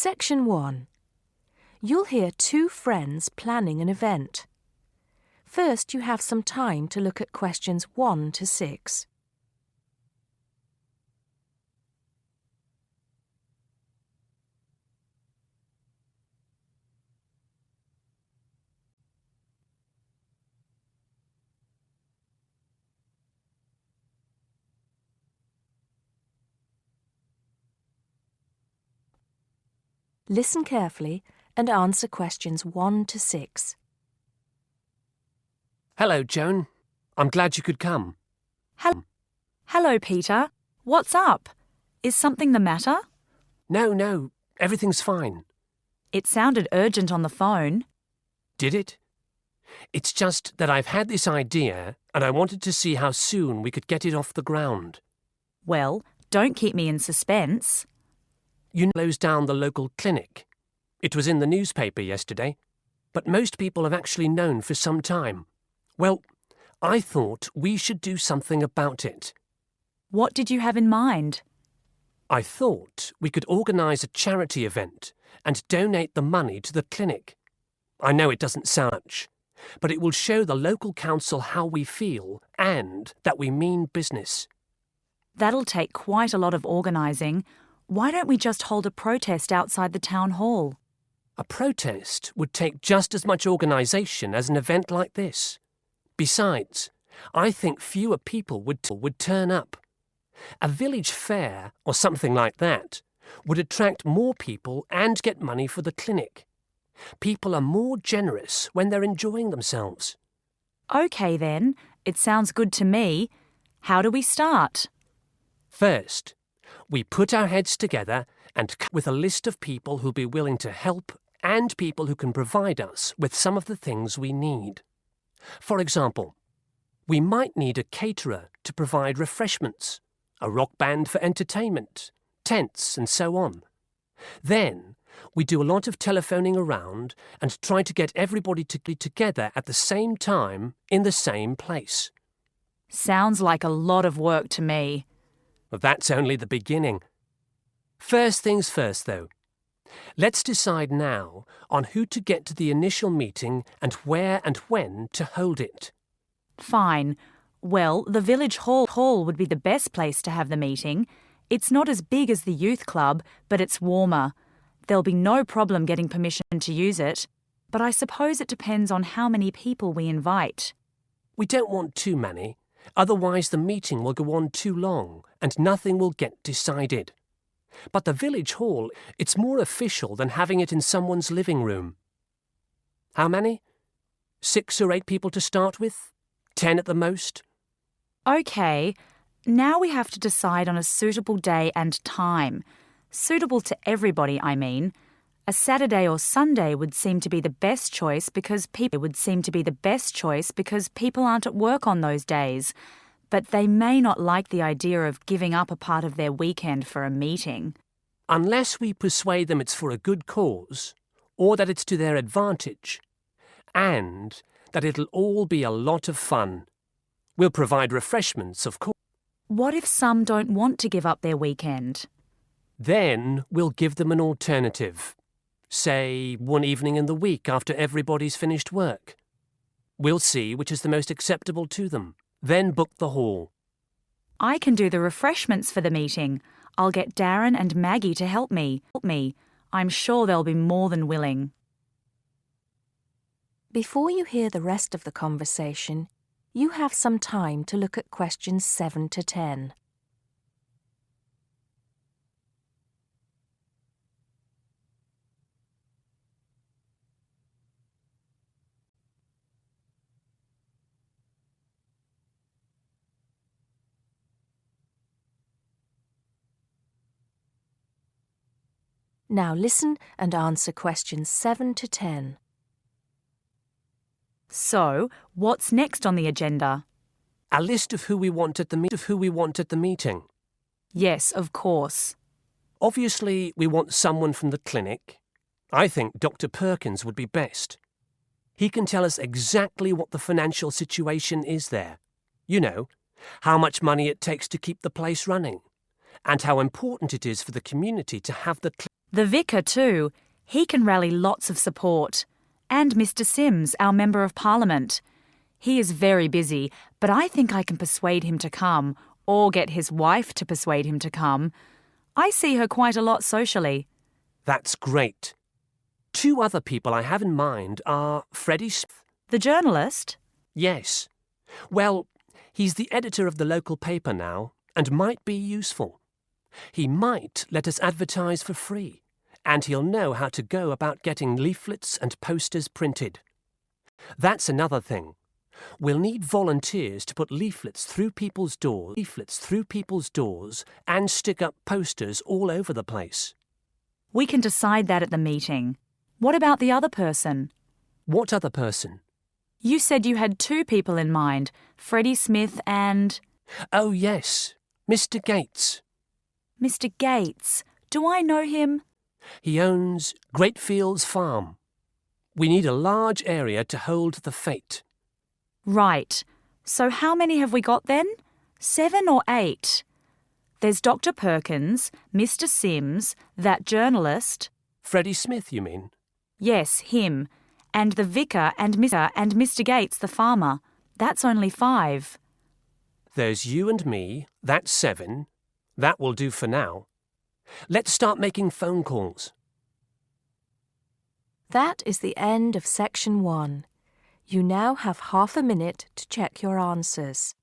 Section 1. You'll hear two friends planning an event. First, you have some time to look at questions 1 to 6. Listen carefully and answer questions 1 to 6. Hello, Joan. I'm glad you could come. Hello, Peter. What's up? Is something the matter? No, everything's fine. It sounded urgent on the phone. Did it? It's just that I've had this idea and I wanted to see how soon we could get it off the ground. Well, don't keep me in suspense. You closed down the local clinic. It was in the newspaper yesterday, but most people have actually known for some time. Well, I thought we should do something about it. What did you have in mind? I thought we could organise a charity event and donate the money to the clinic. I know it doesn't sound much, but it will show the local council how we feel and that we mean business. That'll take quite a lot of organising. Why don't we just hold a protest outside the town hall? A protest would take just as much organisation as an event like this. Besides, I think fewer people would turn up. A village fair or something like that would attract more people and get money for the clinic. People are more generous when they're enjoying themselves. OK then, it sounds good to me. How do we start? First, we put our heads together and come with a list of people who'll be willing to help and people who can provide us with some of the things we need. For example, we might need a caterer to provide refreshments, a rock band for entertainment, tents and so on. Then we do a lot of telephoning around and try to get everybody to be together at the same time in the same place. Sounds like a lot of work to me. Well, that's only the beginning. First things first, though. Let's decide now on who to get to the initial meeting and where and when to hold it. Fine. Well, the village hall would be the best place to have the meeting. It's not as big as the youth club, but it's warmer. There'll be no problem getting permission to use it, but I suppose it depends on how many people we invite. We don't want too many. Otherwise the meeting will go on too long and nothing will get decided. But the village hall, it's more official than having it in someone's living room. How many? 6 or 8 people to start with? 10 at the most? OK, now we have to decide on a suitable day and time. Suitable to everybody, I mean. A Saturday or Sunday would seem to be the best choice because people aren't at work on those days. But they may not like the idea of giving up a part of their weekend for a meeting. Unless we persuade them it's for a good cause, or that it's to their advantage, and that it'll all be a lot of fun. We'll provide refreshments, of course. What if some don't want to give up their weekend? Then we'll give them an alternative. Say, one evening in the week after everybody's finished work. We'll see which is the most acceptable to them. Then book the hall. I can do the refreshments for the meeting. I'll get Darren and Maggie to help me. I'm sure they'll be more than willing. Before you hear the rest of the conversation, you have some time to look at questions 7 to 10. Now listen and answer questions 7 to 10. So, what's next on the agenda? A list of who we want at the meeting. Yes, of course. Obviously, we want someone from the clinic. I think Dr. Perkins would be best. He can tell us exactly what the financial situation is there. You know, how much money it takes to keep the place running, and how important it is for the community to have the The vicar too. He can rally lots of support. And Mr. Sims, our Member of Parliament. He is very busy, but I think I can persuade him to come, or get his wife to persuade him to come. I see her quite a lot socially. That's great. 2 other people I have in mind are Freddie Smith. The journalist? Yes. Well, he's the editor of the local paper now and might be useful. He might let us advertise for free, and he'll know how to go about getting leaflets and posters printed. That's another thing. We'll need volunteers to put leaflets through people's doors and stick up posters all over the place. We can decide that at the meeting. What about the other person? What other person? You said you had 2 people in mind, Freddie Smith and... Oh, yes, Mr. Gates. Mr. Gates. Do I know him? He owns Greatfields Farm. We need a large area to hold the fete. Right. So how many have we got then? 7 or 8? There's Dr. Perkins, Mr. Sims, that journalist. Freddie Smith, you mean? Yes, him. And the vicar and Mr. Gates, the farmer. That's only 5. There's you and me, that's 7. That will do for now. Let's start making phone calls. That is the end of section 1. You now have half a minute to check your answers.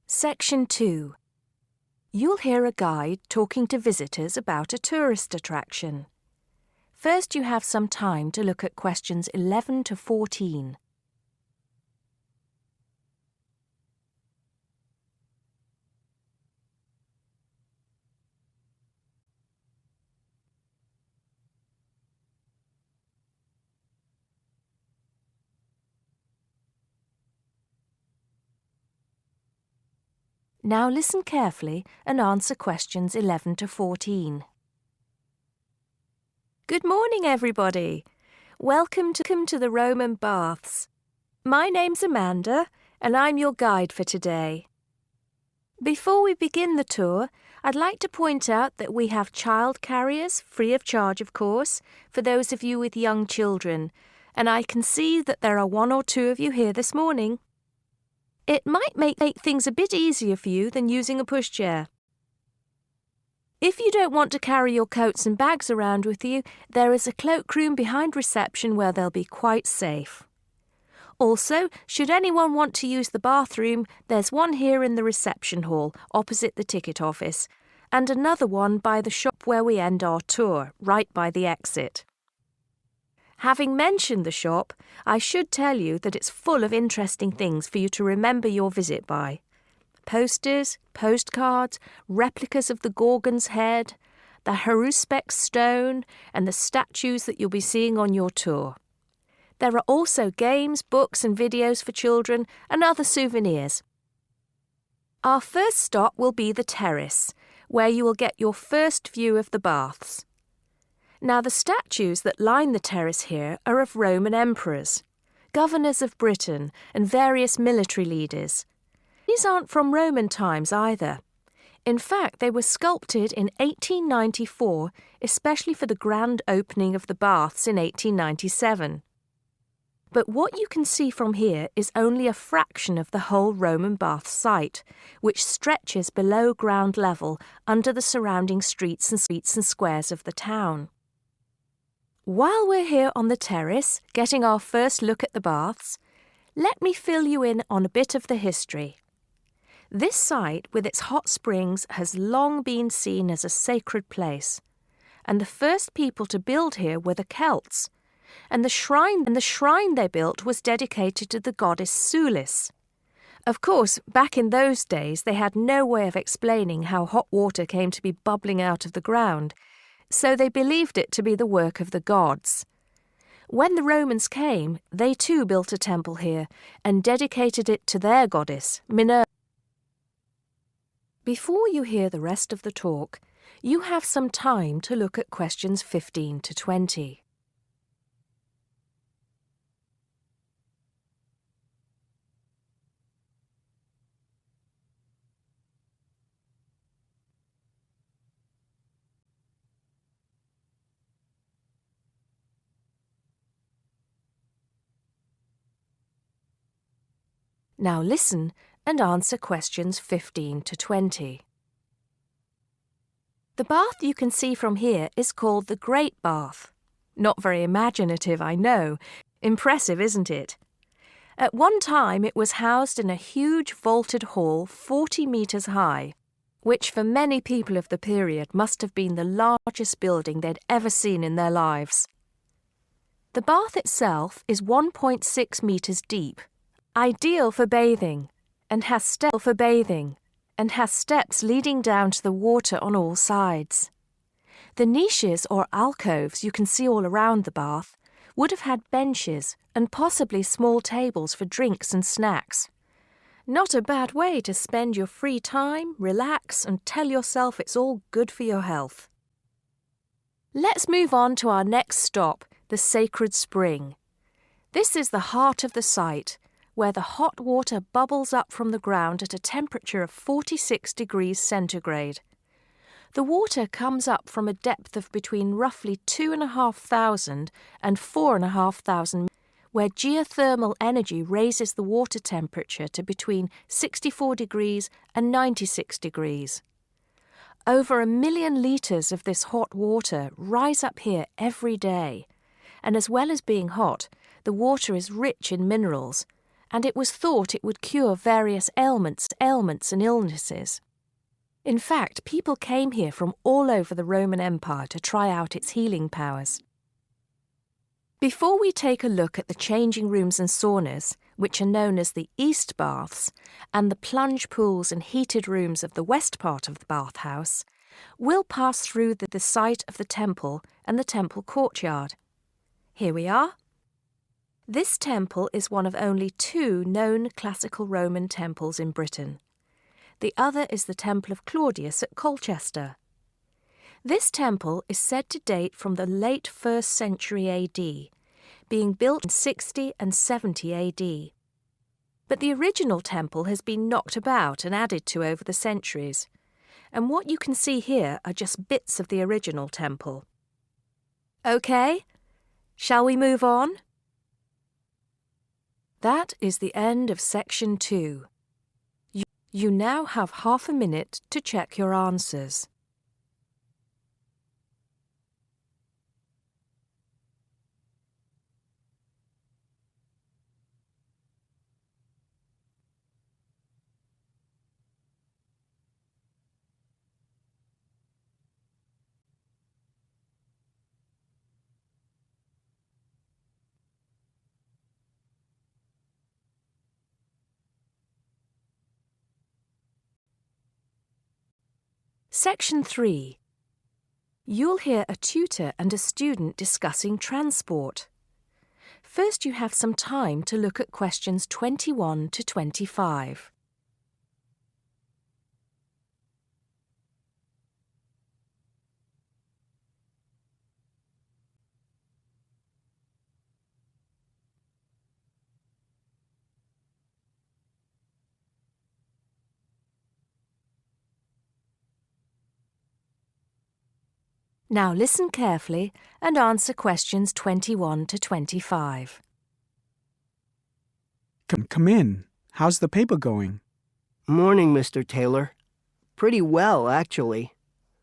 Section 2. You'll hear a guide talking to visitors about a tourist attraction. First, you have some time to look at questions 11 to 14. Now listen carefully and answer questions 11 to 14. Good morning, everybody. Welcome to the Roman Baths. My name's Amanda, and I'm your guide for today. Before we begin the tour, I'd like to point out that we have child carriers, free of charge, of course, for those of you with young children, and I can see that there are 1 or 2 of you here this morning. It might make things a bit easier for you than using a pushchair. If you don't want to carry your coats and bags around with you, there is a cloakroom behind reception where they'll be quite safe. Also, should anyone want to use the bathroom, there's one here in the reception hall, opposite the ticket office, and another one by the shop where we end our tour, right by the exit. Having mentioned the shop, I should tell you that it's full of interesting things for you to remember your visit by. Posters, postcards, replicas of the Gorgon's head, the Haruspex stone, and the statues that you'll be seeing on your tour. There are also games, books and videos for children and other souvenirs. Our first stop will be the terrace, where you will get your first view of the baths. Now, the statues that line the terrace here are of Roman emperors, governors of Britain, and various military leaders. These aren't from Roman times either. In fact, they were sculpted in 1894, especially for the grand opening of the baths in 1897. But what you can see from here is only a fraction of the whole Roman bath site, which stretches below ground level under the surrounding streets and squares of the town. While we're here on the terrace, getting our first look at the baths, let me fill you in on a bit of the history. This site, with its hot springs, has long been seen as a sacred place, and the first people to build here were the Celts, and the shrine they built was dedicated to the goddess Sulis. Of course, back in those days, they had no way of explaining how hot water came to be bubbling out of the ground, so they believed it to be the work of the gods. When the Romans came, they too built a temple here and dedicated it to their goddess, Minerva. Before you hear the rest of the talk, you have some time to look at questions 15 to 20. Now listen and answer questions 15 to 20. The bath you can see from here is called the Great Bath. Not very imaginative, I know. Impressive, isn't it? At one time it was housed in a huge vaulted hall 40 metres high, which for many people of the period must have been the largest building they'd ever seen in their lives. The bath itself is 1.6 metres deep, ideal for bathing, and has steps leading down to the water on all sides. The niches or alcoves you can see all around the bath would have had benches and possibly small tables for drinks and snacks. Not a bad way to spend your free time, relax, and tell yourself it's all good for your health. Let's move on to our next stop, the Sacred Spring. This is the heart of the site, where the hot water bubbles up from the ground at a temperature of 46 degrees centigrade. The water comes up from a depth of between roughly 2,500 and 4,500, where geothermal energy raises the water temperature to between 64 degrees and 96 degrees. Over 1 million litres of this hot water rise up here every day, and as well as being hot, the water is rich in minerals, and it was thought it would cure various ailments and illnesses. In fact, people came here from all over the Roman Empire to try out its healing powers. Before we take a look at the changing rooms and saunas, which are known as the East Baths, and the plunge pools and heated rooms of the west part of the bathhouse, we'll pass through the site of the temple and the temple courtyard. Here we are. This temple is one of only 2 known classical Roman temples in Britain. The other is the Temple of Claudius at Colchester. This temple is said to date from the late 1st century AD, being built in 60 and 70 AD. But the original temple has been knocked about and added to over the centuries, and what you can see here are just bits of the original temple. OK, shall we move on? That is the end of section 2. You now have half a minute to check your answers. Section 3. You'll hear a tutor and a student discussing transport. First, you have some time to look at questions 21 to 25. Now listen carefully and answer questions 21 to 25. Come in. How's the paper going? Morning, Mr. Taylor. Pretty well, actually.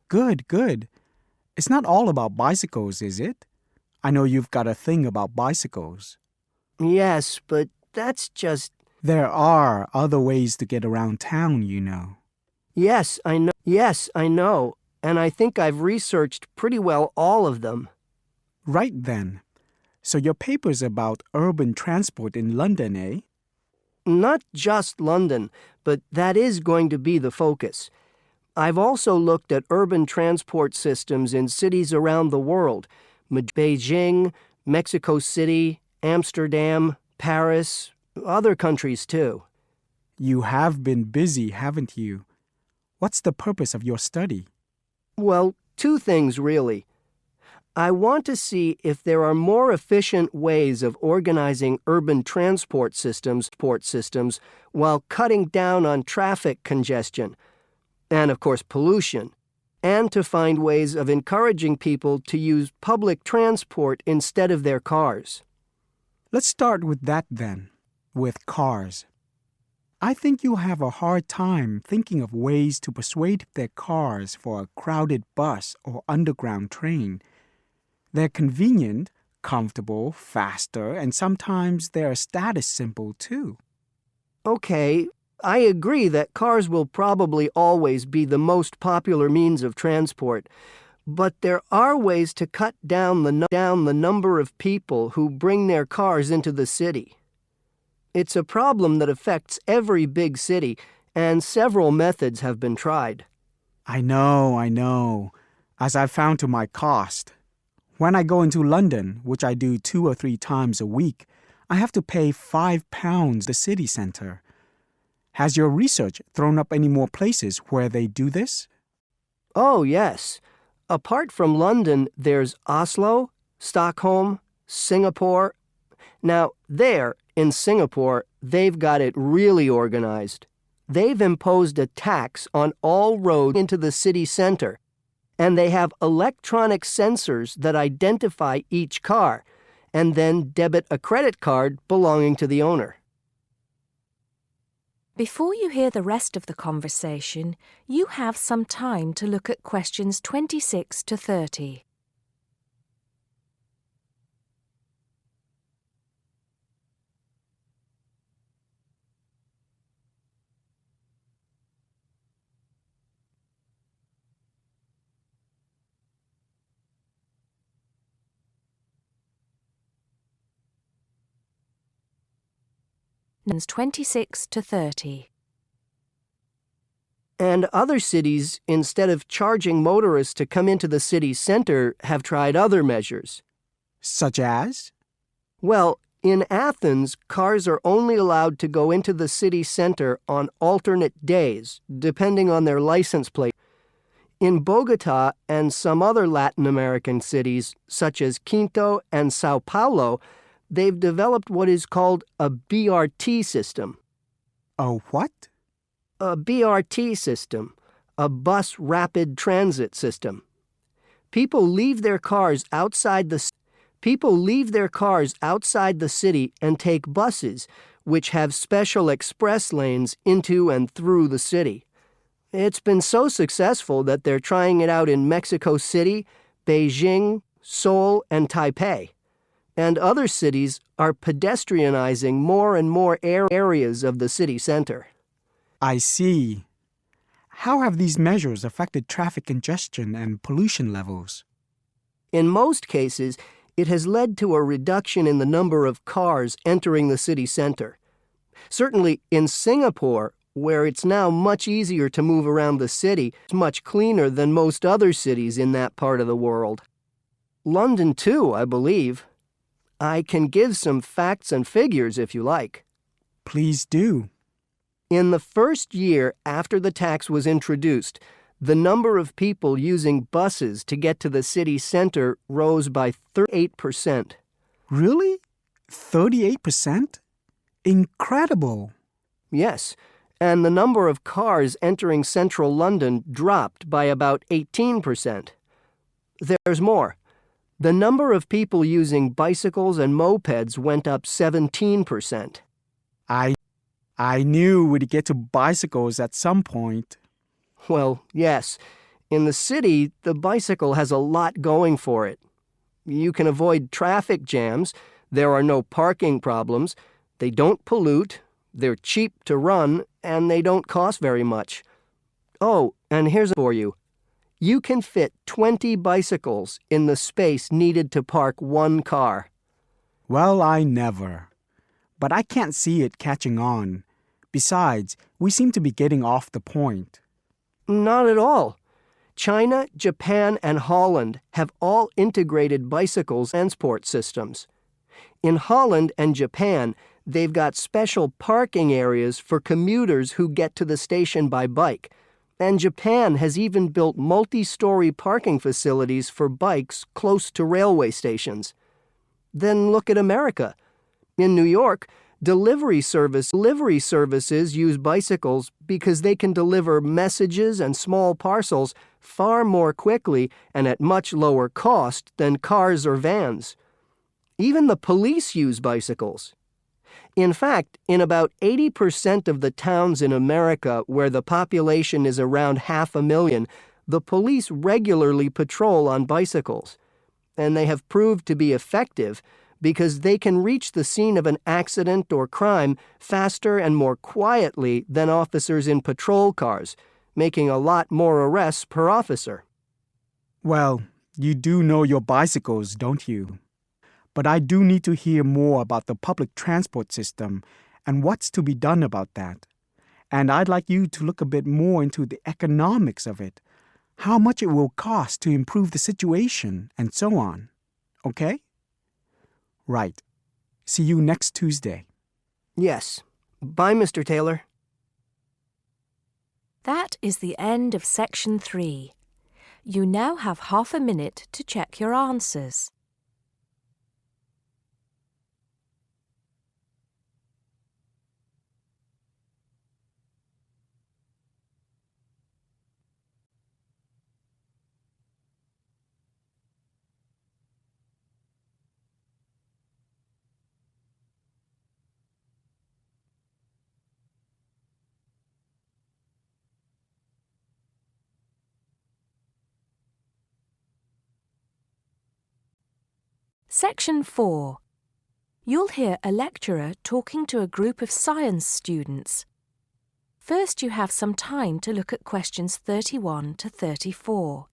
Good, good. It's not all about bicycles, is it? I know you've got a thing about bicycles. Yes, but that's just... There are other ways to get around town, you know. Yes, I know. And I think I've researched pretty well all of them. Right then. So your paper's about urban transport in London, eh? Not just London, but that is going to be the focus. I've also looked at urban transport systems in cities around the world: Beijing, Mexico City, Amsterdam, Paris, other countries too. You have been busy, haven't you? What's the purpose of your study? Well, two things really. I want to see if there are more efficient ways of organizing urban transport systems while cutting down on traffic congestion, and of course pollution, and to find ways of encouraging people to use public transport instead of their cars. Let's start with that then, with cars. I think you'll have a hard time thinking of ways to persuade their cars for a crowded bus or underground train. They're convenient, comfortable, faster, and sometimes they're a status symbol too. Okay, I agree that cars will probably always be the most popular means of transport, but there are ways to cut down the number of people who bring their cars into the city. It's a problem that affects every big city, and several methods have been tried. I know, as I've found to my cost. When I go into London, which I do 2 or 3 times a week, I have to pay £5 the city centre. Has your research thrown up any more places where they do this? Oh, yes. Apart from London, there's Oslo, Stockholm, Singapore. Now, there, in Singapore, they've got it really organized. They've imposed a tax on all roads into the city center, and they have electronic sensors that identify each car, and then debit a credit card belonging to the owner. Before you hear the rest of the conversation, you have some time to look at questions 26 to 30. Questions 26 to 30. And other cities, instead of charging motorists to come into the city center, have tried other measures. Such as? Well, in Athens, cars are only allowed to go into the city center on alternate days, depending on their license plate. In Bogota and some other Latin American cities, such as Quito and Sao Paulo, they've developed what is called a BRT system. A what? A BRT system, a bus rapid transit system. People leave their cars outside the city and take buses, which have special express lanes into and through the city. It's been so successful that they're trying it out in Mexico City, Beijing, Seoul, and Taipei. And other cities are pedestrianizing more and more areas of the city center. I see. How have these measures affected traffic congestion and pollution levels? In most cases, it has led to a reduction in the number of cars entering the city center. Certainly in Singapore, where it's now much easier to move around the city, it's much cleaner than most other cities in that part of the world. London too, I believe. I can give some facts and figures if you like. Please do. In the first year after the tax was introduced, the number of people using buses to get to the city center rose by 38%. Really? 38%? Incredible. Yes, and the number of cars entering central London dropped by about 18%. There's more. The number of people using bicycles and mopeds went up 17%. I knew we'd get to bicycles at some point. Well, yes. In the city, the bicycle has a lot going for it. You can avoid traffic jams, there are no parking problems, they don't pollute, they're cheap to run, and they don't cost very much. Oh, and here's for you. You can fit 20 bicycles in the space needed to park one car. Well, I never. But I can't see it catching on. Besides, we seem to be getting off the point. Not at all. China, Japan, and Holland have all integrated bicycles transport systems. In Holland and Japan, they've got special parking areas for commuters who get to the station by bike, and Japan has even built multi-story parking facilities for bikes close to railway stations. Then look at America. In New York, delivery services use bicycles because they can deliver messages and small parcels far more quickly and at much lower cost than cars or vans. Even the police use bicycles. In fact, in about 80% of the towns in America where the population is around 500,000, the police regularly patrol on bicycles. And they have proved to be effective because they can reach the scene of an accident or crime faster and more quietly than officers in patrol cars, making a lot more arrests per officer. Well, you do know your bicycles, don't you? But I do need to hear more about the public transport system and what's to be done about that. And I'd like you to look a bit more into the economics of it, how much it will cost to improve the situation, and so on. Okay? Right. See you next Tuesday. Yes. Bye, Mr. Taylor. That is the end of section 3. You now have half a minute to check your answers. Section 4. You'll hear a lecturer talking to a group of science students. First, you have some time to look at questions 31 to 34.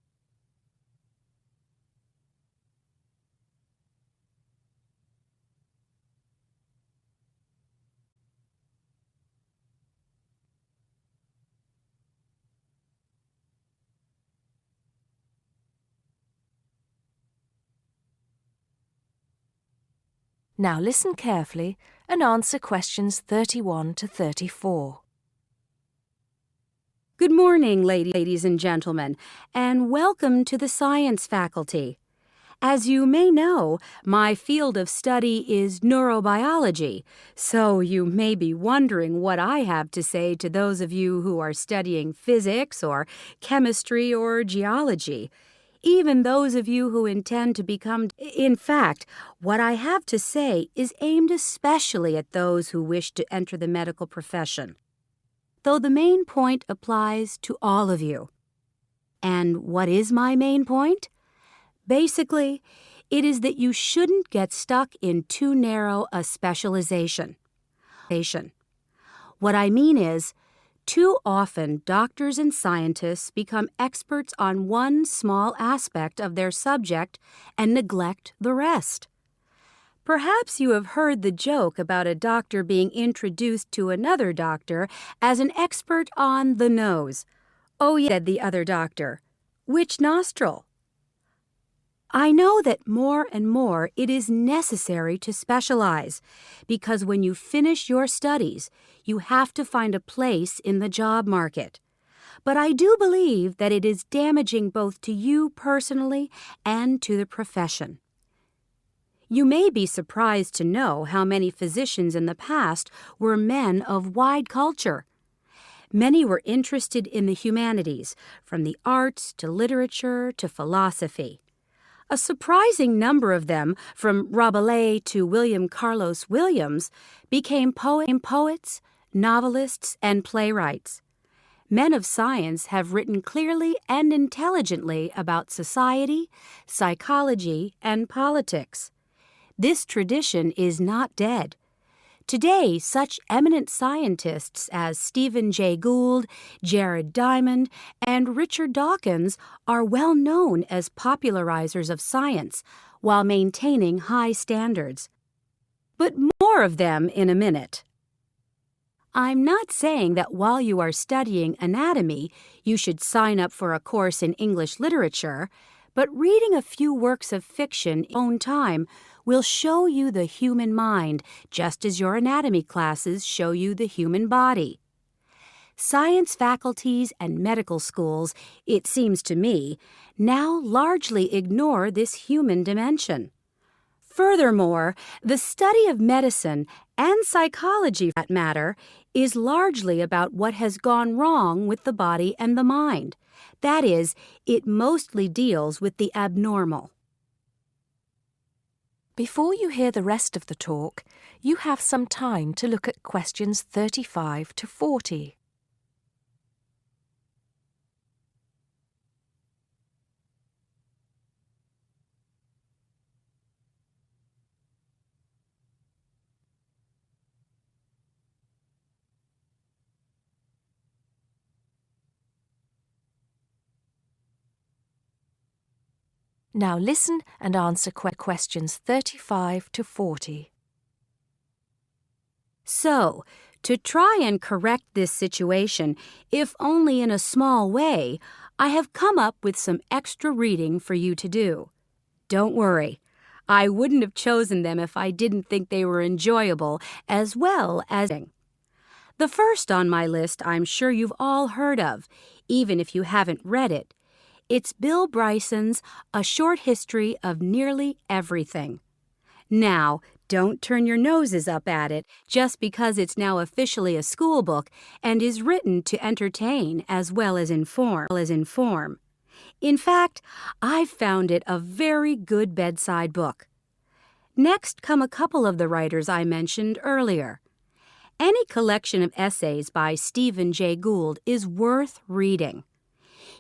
Now listen carefully and answer questions 31 to 34. Good morning, ladies and gentlemen, and welcome to the science faculty. As you may know, my field of study is neurobiology, so you may be wondering what I have to say to those of you who are studying physics or chemistry or geology. Even those of you who intend to become... In fact, what I have to say is aimed especially at those who wish to enter the medical profession, though the main point applies to all of you. And what is my main point? Basically, it is that you shouldn't get stuck in too narrow a specialization. What I mean is, too often, doctors and scientists become experts on one small aspect of their subject and neglect the rest. Perhaps you have heard the joke about a doctor being introduced to another doctor as an expert on the nose. "Oh, yeah," said the other doctor. "Which nostril?" I know that more and more it is necessary to specialize, because when you finish your studies, you have to find a place in the job market. But I do believe that it is damaging both to you personally and to the profession. You may be surprised to know how many physicians in the past were men of wide culture. Many were interested in the humanities, from the arts to literature to philosophy. A surprising number of them, from Rabelais to William Carlos Williams, became poets, novelists, and playwrights. Men of science have written clearly and intelligently about society, psychology, and politics. This tradition is not dead. Today, such eminent scientists as Stephen Jay Gould, Jared Diamond, and Richard Dawkins are well known as popularizers of science while maintaining high standards. But more of them in a minute. I'm not saying that while you are studying anatomy, you should sign up for a course in English literature, but reading a few works of fiction in your own time will show you the human mind, just as your anatomy classes show you the human body. Science faculties and medical schools, it seems to me, now largely ignore this human dimension. Furthermore, the study of medicine and psychology, for that matter, is largely about what has gone wrong with the body and the mind. That is, it mostly deals with the abnormal. Before you hear the rest of the talk, you have some time to look at questions 35 to 40. Now listen and answer questions 35 to 40. So, to try and correct this situation, if only in a small way, I have come up with some extra reading for you to do. Don't worry, I wouldn't have chosen them if I didn't think they were enjoyable as well as the first on my list I'm sure you've all heard of, even if you haven't read it. It's Bill Bryson's A Short History of Nearly Everything. Now, don't turn your noses up at it just because it's now officially a school book and is written to entertain as well as inform. In fact, I've found it a very good bedside book. Next come a couple of the writers I mentioned earlier. Any collection of essays by Stephen Jay Gould is worth reading.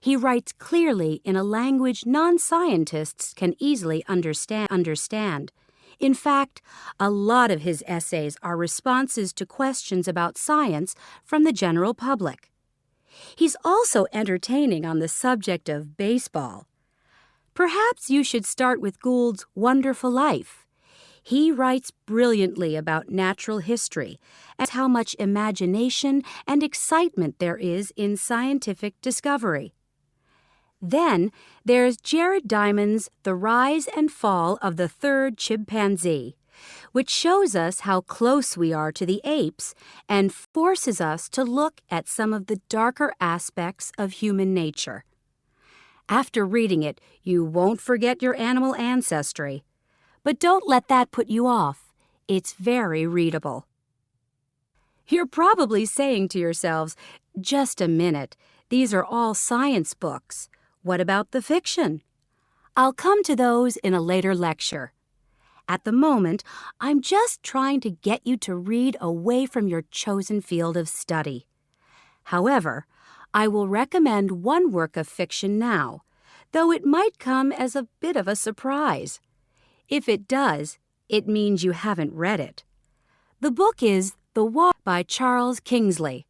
He writes clearly in a language non-scientists can easily understand. In fact, a lot of his essays are responses to questions about science from the general public. He's also entertaining on the subject of baseball. Perhaps you should start with Gould's Wonderful Life. He writes brilliantly about natural history and how much imagination and excitement there is in scientific discovery. Then there's Jared Diamond's The Rise and Fall of the Third Chimpanzee, which shows us how close we are to the apes and forces us to look at some of the darker aspects of human nature. After reading it, you won't forget your animal ancestry. But don't let that put you off. It's very readable. You're probably saying to yourselves, just a minute, these are all science books. What about the fiction? I'll come to those in a later lecture. At the moment, I'm just trying to get you to read away from your chosen field of study. However, I will recommend one work of fiction now, though it might come as a bit of a surprise. If it does, it means you haven't read it. The book is The Water by Charles Kingsley.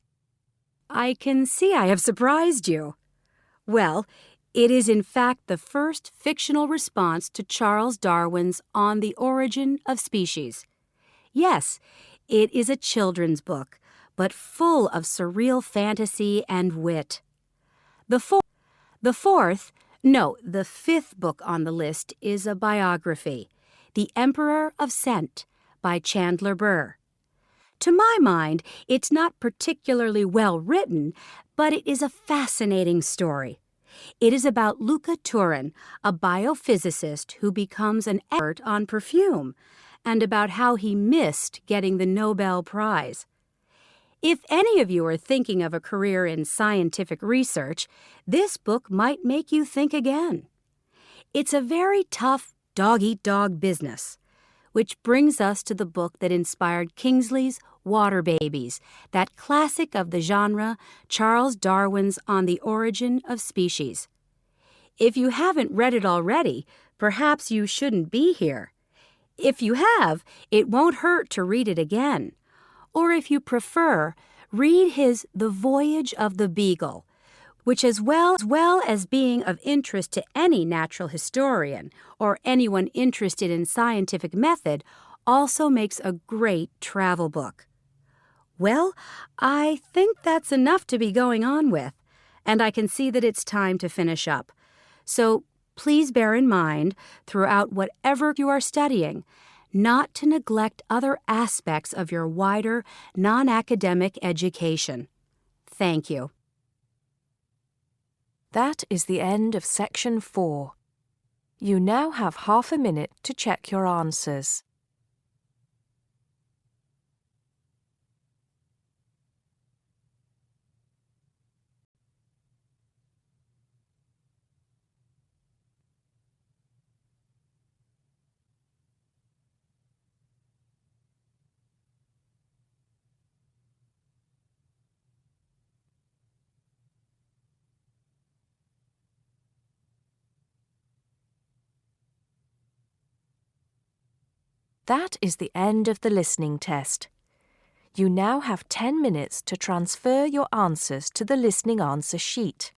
I can see I have surprised you. Well, it is in fact the first fictional response to Charles Darwin's On the Origin of Species. Yes, it is a children's book, but full of surreal fantasy and wit. The fifth book on the list is a biography, The Emperor of Scent by Chandler Burr. To my mind, it's not particularly well written, but it is a fascinating story. It is about Luca Turin, a biophysicist who becomes an expert on perfume, and about how he missed getting the Nobel Prize. If any of you are thinking of a career in scientific research, this book might make you think again. It's a very tough dog-eat-dog business, which brings us to the book that inspired Kingsley's Water Babies, that classic of the genre, Charles Darwin's On the Origin of Species. If you haven't read it already, perhaps you shouldn't be here. If you have, it won't hurt to read it again. Or if you prefer, read his The Voyage of the Beagle, which as well as being of interest to any natural historian or anyone interested in scientific method, also makes a great travel book. Well, I think that's enough to be going on with, and I can see that it's time to finish up. So please bear in mind, throughout whatever you are studying, not to neglect other aspects of your wider, non-academic education. Thank you. That is the end of section 4. You now have half a minute to check your answers. That is the end of the listening test. You now have 10 minutes to transfer your answers to the listening answer sheet.